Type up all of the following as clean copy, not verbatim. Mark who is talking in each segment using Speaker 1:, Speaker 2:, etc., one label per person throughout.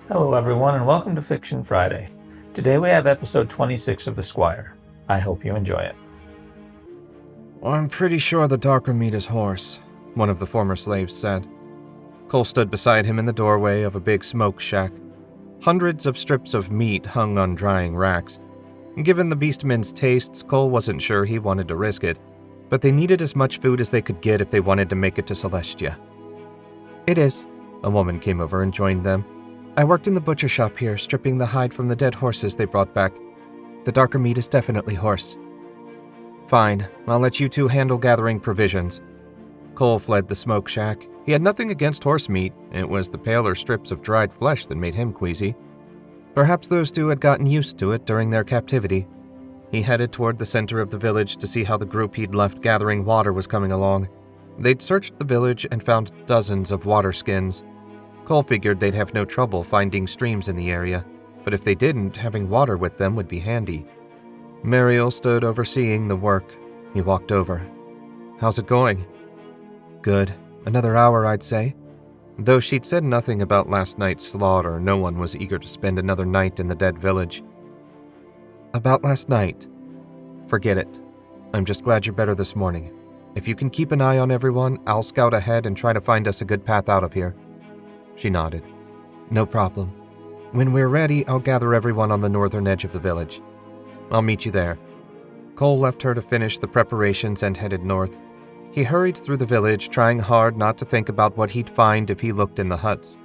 Speaker 1: Hello everyone and welcome to Fiction Friday. Today we have episode 26 of The Squire. I hope you enjoy it.
Speaker 2: I'm pretty sure the darker meat is horse, one of the former slaves said. Cole stood beside him in the doorway of a big smoke shack. Hundreds of strips of meat hung on drying racks. Given the beastmen's tastes, Cole wasn't sure he wanted to risk it, but they needed as much food as they could get if they wanted to make it to Celestia. It is. A woman came over and joined them. I worked in the butcher shop here, stripping the hide from the dead horses they brought back. The darker meat is definitely horse. Fine, I'll let you two handle gathering provisions. Cole fled the smoke shack. He had nothing against horse meat. It was the paler strips of dried flesh that made him queasy. Perhaps those two had gotten used to it during their captivity. He headed toward the center of the village to see how the group he'd left gathering water was coming along. They'd searched the village and found dozens of water skins. Cole figured they'd have no trouble finding streams in the area, but if they didn't, having water with them would be handy. Mariel stood overseeing the work. He walked over. How's it going? Good. Another hour, I'd say. Though she'd said nothing about last night's slaughter, no one was eager to spend another night in the dead village. About last night? Forget it. I'm just glad you're better this morning. If you can keep an eye on everyone, I'll scout ahead and try to find us a good path out of here. She nodded. No problem. When we're ready, I'll gather everyone on the northern edge of the village. I'll meet you there. Cole left her to finish the preparations and headed north. He hurried through the village, trying hard not to think about what he'd find if he looked in the huts.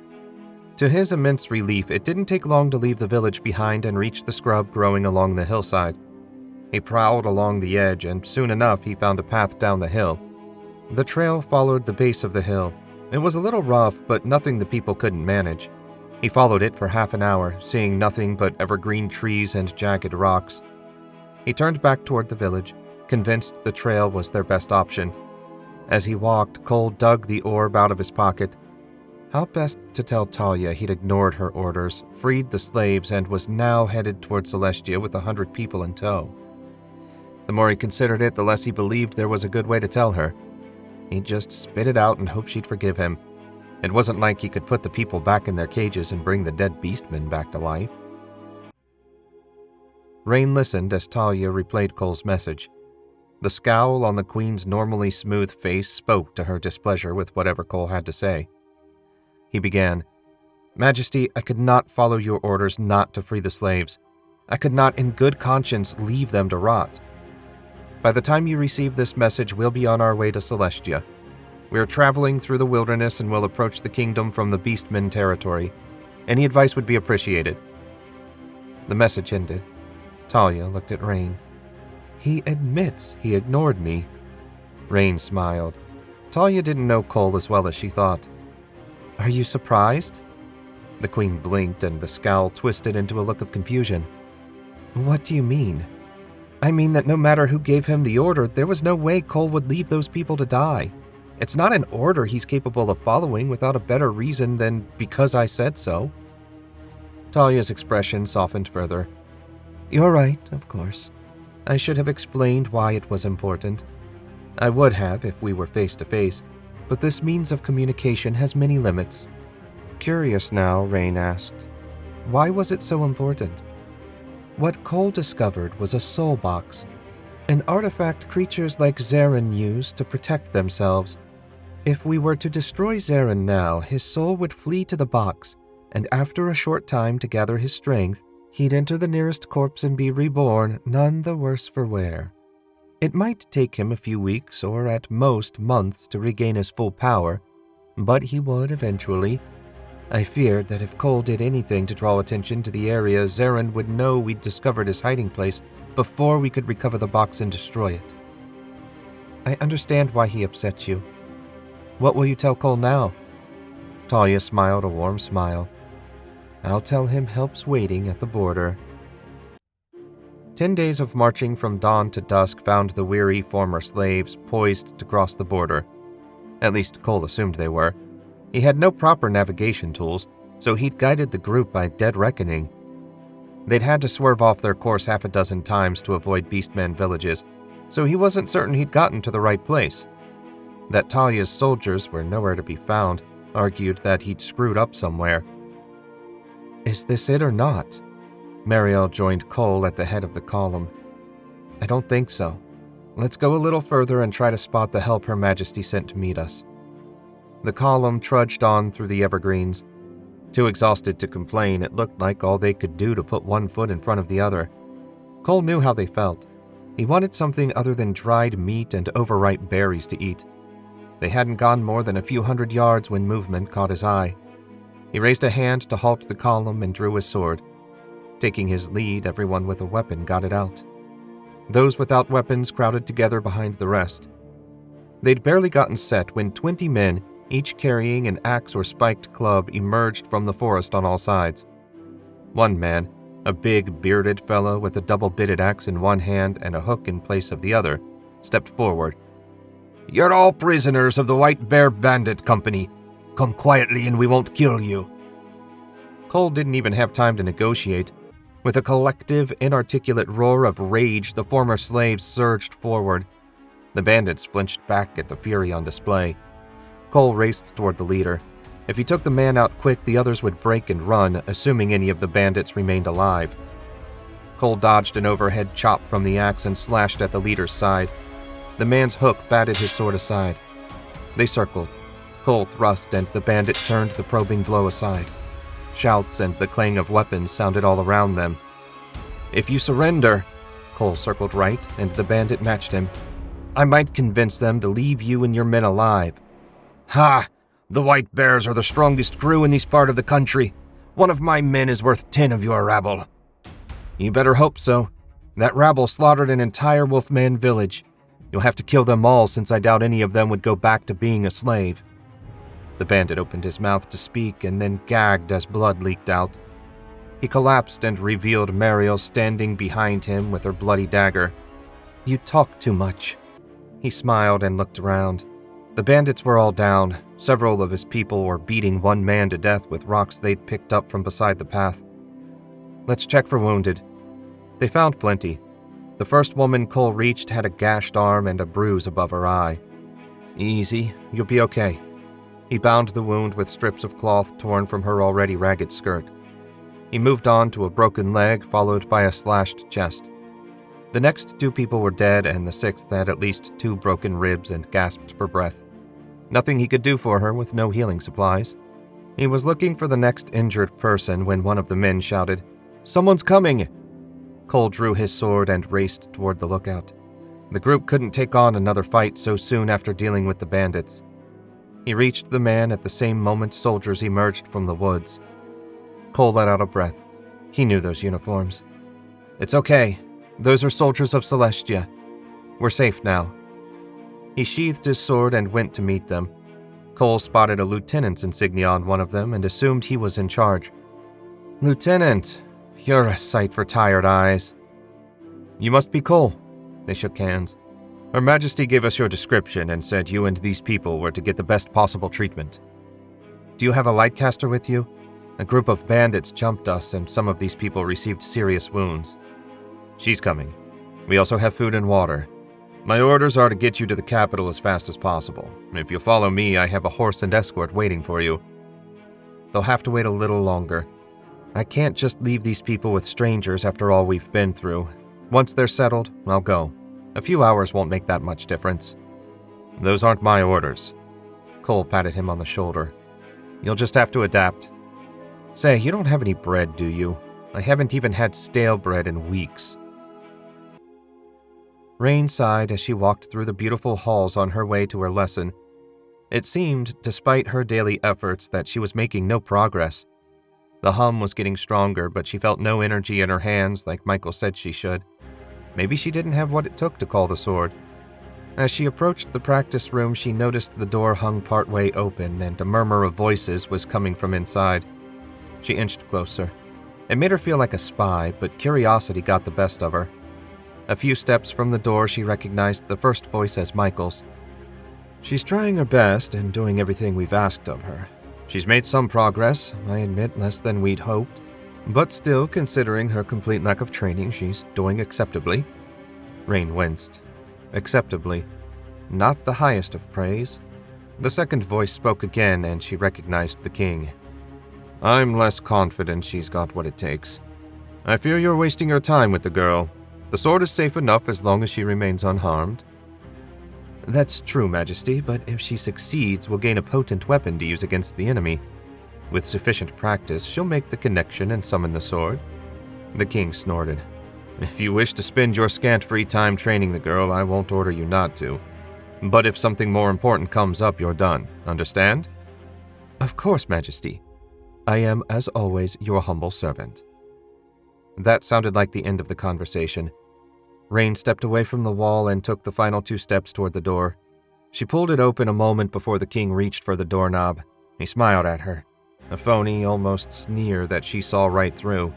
Speaker 2: To his immense relief, it didn't take long to leave the village behind and reach the scrub growing along the hillside. He prowled along the edge, and soon enough he found a path down the hill. The trail followed the base of the hill. It was a little rough, but nothing the people couldn't manage. He followed it for half an hour, seeing nothing but evergreen trees and jagged rocks. He turned back toward the village, convinced the trail was their best option. As he walked, Cole dug the orb out of his pocket. How best to tell Talia he'd ignored her orders, freed the slaves, and was now headed toward Celestia with 100 people in tow? The more he considered it, the less he believed there was a good way to tell her. He'd just spit it out and hope she'd forgive him. It wasn't like he could put the people back in their cages and bring the dead beastmen back to life. Rain listened as Talia replayed Cole's message. The scowl on the Queen's normally smooth face spoke to her displeasure with whatever Cole had to say. He began, Majesty, I could not follow your orders not to free the slaves. I could not in good conscience leave them to rot. By the time you receive this message, we'll be on our way to Celestia. We are traveling through the wilderness and will approach the kingdom from the Beastmen territory. Any advice would be appreciated. The message ended. Talia looked at Rain. He admits he ignored me. Rain smiled. Talia didn't know Cole as well as she thought. Are you surprised? The Queen blinked and the scowl twisted into a look of confusion. What do you mean? I mean that no matter who gave him the order, there was no way Cole would leave those people to die. It's not an order he's capable of following without a better reason than because I said so. Talia's expression softened further. You're right, of course. I should have explained why it was important. I would have if we were face to face, but this means of communication has many limits. Curious now, Rain asked. Why was it so important? What Cole discovered was a soul box, an artifact creatures like Zarin use to protect themselves. If we were to destroy Zarin now, his soul would flee to the box, and after a short time to gather his strength, he'd enter the nearest corpse and be reborn, none the worse for wear. It might take him a few weeks or at most months to regain his full power, but he would eventually. I feared that if Cole did anything to draw attention to the area, Zarin would know we'd discovered his hiding place before we could recover the box and destroy it. I understand why he upset you. What will you tell Cole now? Talia smiled a warm smile. I'll tell him help's waiting at the border. 10 days of marching from dawn to dusk found the weary former slaves poised to cross the border. At least Cole assumed they were. He had no proper navigation tools, so he'd guided the group by dead reckoning. They'd had to swerve off their course half a dozen times to avoid beastmen villages, so he wasn't certain he'd gotten to the right place. That Talia's soldiers were nowhere to be found argued that he'd screwed up somewhere. Is this it or not? Mariel joined Cole at the head of the column. I don't think so. Let's go a little further and try to spot the help Her Majesty sent to meet us. The column trudged on through the evergreens. Too exhausted to complain, it looked like all they could do to put one foot in front of the other. Cole knew how they felt. He wanted something other than dried meat and overripe berries to eat. They hadn't gone more than a few hundred yards when movement caught his eye. He raised a hand to halt the column and drew his sword. Taking his lead, everyone with a weapon got it out. Those without weapons crowded together behind the rest. They'd barely gotten set when 20 men, each carrying an axe or spiked club, emerged from the forest on all sides. One man, a big, bearded fellow with a double-bitted axe in one hand and a hook in place of the other, stepped forward. "You're all prisoners of the White Bear Bandit Company. Come quietly and we won't kill you." Cole didn't even have time to negotiate. With a collective, inarticulate roar of rage, the former slaves surged forward. The bandits flinched back at the fury on display. Cole raced toward the leader. If he took the man out quick, the others would break and run, assuming any of the bandits remained alive. Cole dodged an overhead chop from the axe and slashed at the leader's side. The man's hook batted his sword aside. They circled. Cole thrust, and the bandit turned the probing blow aside. Shouts and the clang of weapons sounded all around them. "If you surrender," Cole circled right, and the bandit matched him, "I might convince them to leave you and your men alive." "Ha! The White Bears are the strongest crew in this part of the country. One of my men is worth 10 of your rabble." "You better hope so. That rabble slaughtered an entire Wolfman village. You'll have to kill them all, since I doubt any of them would go back to being a slave." The bandit opened his mouth to speak and then gagged as blood leaked out. He collapsed and revealed Mariel standing behind him with her bloody dagger. "You talk too much." He smiled and looked around. The bandits were all down. Several of his people were beating one man to death with rocks they'd picked up from beside the path. "Let's check for wounded." They found plenty. The first woman Cole reached had a gashed arm and a bruise above her eye. "Easy, you'll be okay." He bound the wound with strips of cloth torn from her already ragged skirt. He moved on to a broken leg, followed by a slashed chest. The next 2 people were dead, and the 6th had at least 2 broken ribs and gasped for breath. Nothing he could do for her with no healing supplies. He was looking for the next injured person when one of the men shouted, "Someone's coming!" Cole drew his sword and raced toward the lookout. The group couldn't take on another fight so soon after dealing with the bandits. He reached the man at the same moment soldiers emerged from the woods. Cole let out a breath. He knew those uniforms. "It's okay. Those are soldiers of Celestia. We're safe now." He sheathed his sword and went to meet them. Cole spotted a lieutenant's insignia on one of them and assumed he was in charge. "Lieutenant, you're a sight for tired eyes." "You must be Cole." They shook hands. "Her Majesty gave us your description and said you and these people were to get the best possible treatment. Do you have a lightcaster with you? A group of bandits jumped us and some of these people received serious wounds." "She's coming. We also have food and water. My orders are to get you to the capital as fast as possible. If you'll follow me, I have a horse and escort waiting for you." "They'll have to wait a little longer. I can't just leave these people with strangers after all we've been through. Once they're settled, I'll go. A few hours won't make that much difference." "Those aren't my orders." Cole patted him on the shoulder. "You'll just have to adapt. Say, you don't have any bread, do you? I haven't even had stale bread in weeks." Rain sighed as she walked through the beautiful halls on her way to her lesson. It seemed, despite her daily efforts, that she was making no progress. The hum was getting stronger, but she felt no energy in her hands like Michael said she should. Maybe she didn't have what it took to call the sword. As she approached the practice room, she noticed the door hung partway open and a murmur of voices was coming from inside. She inched closer. It made her feel like a spy, but curiosity got the best of her. A few steps from the door, she recognized the first voice as Michael's. "She's trying her best and doing everything we've asked of her. She's made some progress, I admit less than we'd hoped. But still, considering her complete lack of training, she's doing acceptably." Rain winced. Acceptably. Not the highest of praise. The second voice spoke again, and she recognized the king. I'm less confident she's got what it takes. I fear you're wasting your time with the girl. The sword is safe enough as long as she remains unharmed. That's true, Majesty, but if she succeeds, we'll gain a potent weapon to use against the enemy. With sufficient practice, she'll make the connection and summon the sword. The king snorted. If you wish to spend your scant free time training the girl, I won't order you not to. But if something more important comes up, you're done. Understand? Of course, Majesty. I am, as always, your humble servant. That sounded like the end of the conversation. Rain stepped away from the wall and took the final 2 steps toward the door. She pulled it open a moment before the king reached for the doorknob. He smiled at her, a phony, almost sneer that she saw right through.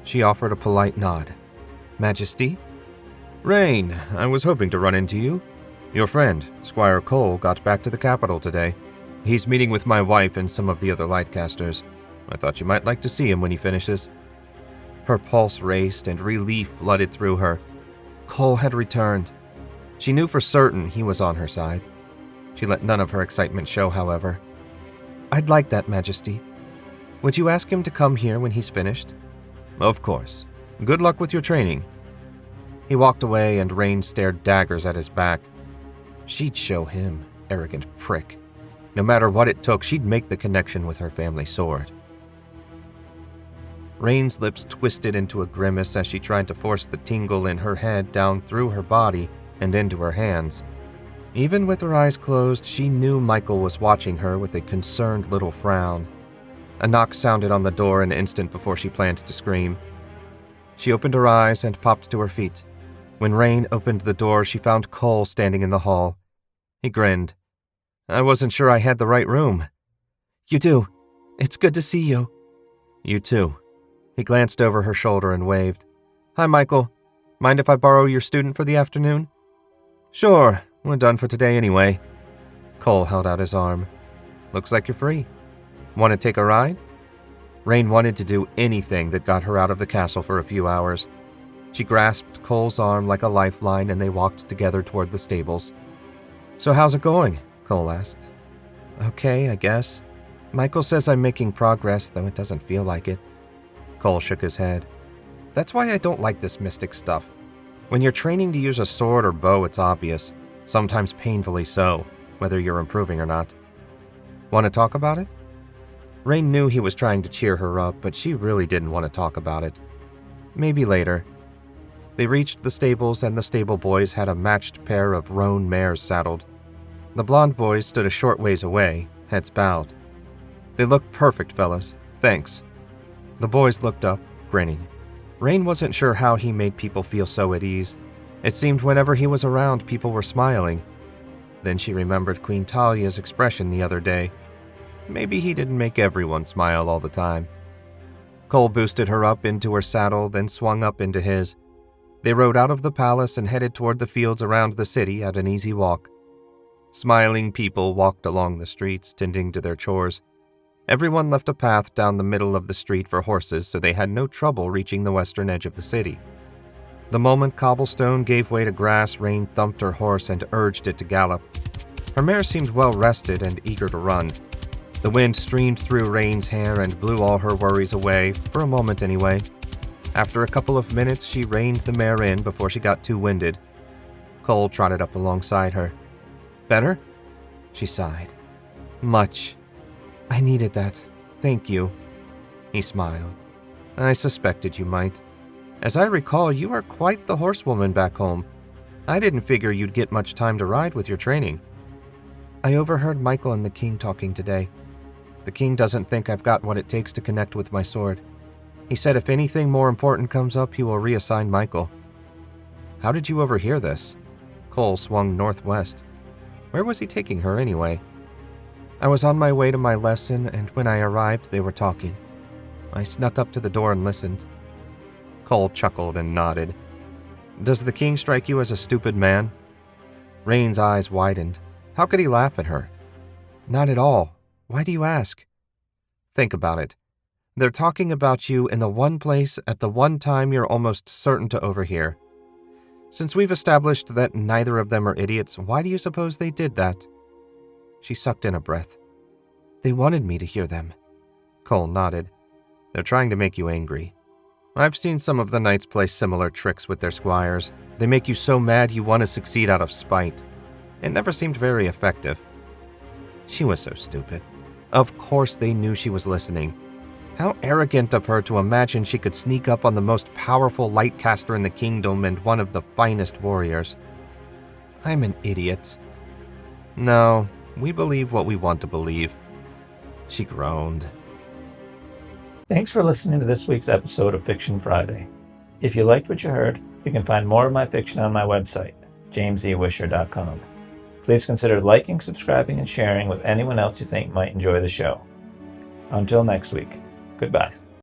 Speaker 2: She offered a polite nod. Majesty? Rain, I was hoping to run into you. Your friend, Squire Cole, got back to the capital today. He's meeting with my wife and some of the other lightcasters. I thought you might like to see him when he finishes. Her pulse raced and relief flooded through her. Cole had returned. She knew for certain he was on her side. She let none of her excitement show, however. I'd like that, Majesty. Would you ask him to come here when he's finished? Of course. Good luck with your training. He walked away and Rain stared daggers at his back. She'd show him, arrogant prick. No matter what it took, she'd make the connection with her family sword. Rain's lips twisted into a grimace as she tried to force the tingle in her head down through her body and into her hands. Even with her eyes closed, she knew Michael was watching her with a concerned little frown. A knock sounded on the door an instant before she planned to scream. She opened her eyes and popped to her feet. When Rain opened the door, she found Cole standing in the hall. He grinned. I wasn't sure I had the right room. You do. It's good to see you. You too. He glanced over her shoulder and waved. Hi, Michael. Mind if I borrow your student for the afternoon? Sure. We're done for today anyway. Cole held out his arm. Looks like you're free. Want to take a ride? Rain wanted to do anything that got her out of the castle for a few hours. She grasped Cole's arm like a lifeline and they walked together toward the stables. So how's it going? Cole asked. Okay, I guess. Michael says I'm making progress, though it doesn't feel like it. Cole shook his head. That's why I don't like this mystic stuff. When you're training to use a sword or bow, it's obvious, sometimes painfully so, whether you're improving or not. Want to talk about it? Rain knew he was trying to cheer her up, but she really didn't want to talk about it. Maybe later. They reached the stables and the stable boys had a matched pair of roan mares saddled. The blonde boys stood a short ways away, heads bowed. They look perfect, fellas. Thanks. The boys looked up, grinning. Rain wasn't sure how he made people feel so at ease. It seemed whenever he was around, people were smiling. Then she remembered Queen Talia's expression the other day. Maybe he didn't make everyone smile all the time. Cole boosted her up into her saddle, then swung up into his. They rode out of the palace and headed toward the fields around the city at an easy walk. Smiling people walked along the streets, tending to their chores. Everyone left a path down the middle of the street for horses, so they had no trouble reaching the western edge of the city. The moment cobblestone gave way to grass, Rain thumped her horse and urged it to gallop. Her mare seemed well rested and eager to run. The wind streamed through Rain's hair and blew all her worries away, for a moment anyway. After a couple of minutes, she reined the mare in before she got too winded. Cole trotted up alongside her. Better? She sighed. Much. I needed that. Thank you. He smiled. I suspected you might. As I recall, you are quite the horsewoman back home. I didn't figure you'd get much time to ride with your training. I overheard Michael and the king talking today. The king doesn't think I've got what it takes to connect with my sword. He said if anything more important comes up, he will reassign Michael. How did you overhear this? Cole swung northwest. Where was he taking her anyway? I was on my way to my lesson, and when I arrived, they were talking. I snuck up to the door and listened. Cole chuckled and nodded. Does the king strike you as a stupid man? Rain's eyes widened. How could he laugh at her? Not at all. Why do you ask? Think about it. They're talking about you in the one place at the one time you're almost certain to overhear. Since we've established that neither of them are idiots, why do you suppose they did that? She sucked in a breath. They wanted me to hear them. Cole nodded. They're trying to make you angry. I've seen some of the knights play similar tricks with their squires. They make you so mad you want to succeed out of spite. It never seemed very effective. She was so stupid. Of course they knew she was listening. How arrogant of her to imagine she could sneak up on the most powerful lightcaster in the kingdom and one of the finest warriors. I'm an idiot. No, we believe what we want to believe. She groaned.
Speaker 1: Thanks for listening to this week's episode of Fiction Friday. If you liked what you heard, you can find more of my fiction on my website, jamesewisher.com. Please consider liking, subscribing, and sharing with anyone else you think might enjoy the show. Until next week, goodbye.